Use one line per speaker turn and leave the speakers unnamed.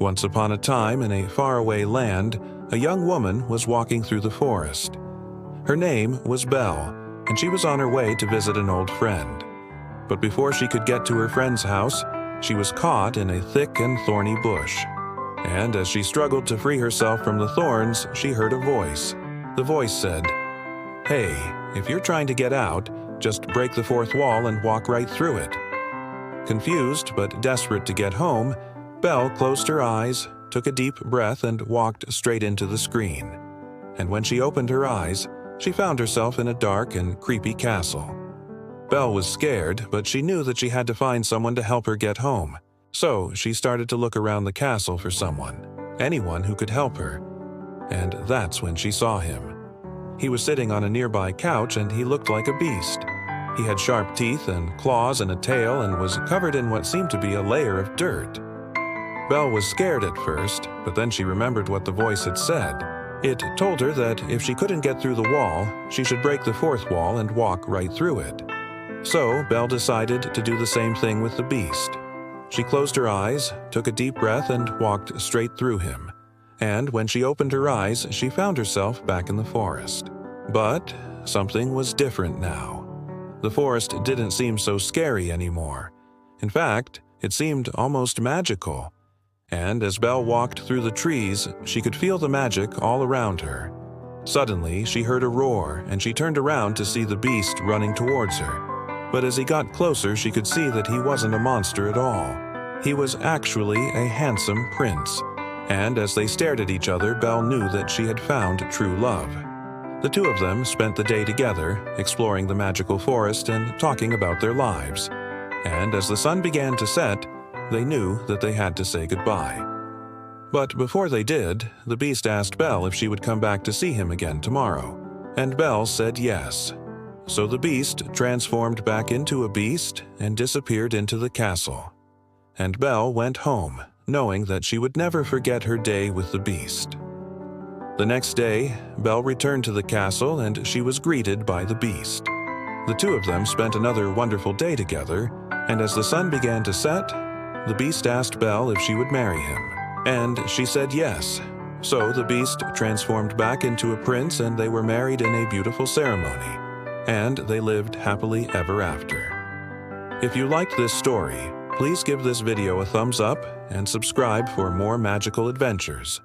Once upon a time, in a faraway land, a young woman was walking through the forest. Her name was Belle, and she was on her way to visit an old friend. But before she could get to her friend's house, she was caught in a thick and thorny bush. And as she struggled to free herself from the thorns, she heard a voice. The voice said, "Hey, if you're trying to get out, just break the fourth wall and walk right through it." Confused but desperate to get home, Belle closed her eyes, took a deep breath, and walked straight into the screen. And when she opened her eyes, she found herself in a dark and creepy castle. Belle was scared, but she knew that she had to find someone to help her get home. So she started to look around the castle for anyone who could help her. And that's when she saw him. He was sitting on a nearby couch, and he looked like a beast. He had sharp teeth and claws and a tail, and was covered in what seemed to be a layer of dirt. Belle was scared at first, but then she remembered what the voice had said. It told her that if she couldn't get through the wall, she should break the fourth wall and walk right through it. So Belle decided to do the same thing with the beast. She closed her eyes, took a deep breath, and walked straight through him. And when she opened her eyes, she found herself back in the forest. But something was different now. The forest didn't seem so scary anymore. In fact, it seemed almost magical. And as Belle walked through the trees, she could feel the magic all around her. Suddenly, she heard a roar, and she turned around to see the beast running towards her. But as he got closer, she could see that he wasn't a monster at all. He was actually a handsome prince. And as they stared at each other, Belle knew that she had found true love. The two of them spent the day together, exploring the magical forest and talking about their lives. And as the sun began to set, they knew that they had to say goodbye. But before they did, the beast asked Belle if she would come back to see him again tomorrow. And Belle said yes. So the beast transformed back into a beast and disappeared into the castle. And Belle went home, knowing that she would never forget her day with the beast. The next day, Belle returned to the castle, and she was greeted by the beast. The two of them spent another wonderful day together, and as the sun began to set, the beast asked Belle if she would marry him. And she said yes. So the beast transformed back into a prince, and they were married in a beautiful ceremony. And they lived happily ever after. If you liked this story, please give this video a thumbs up and subscribe for more magical adventures.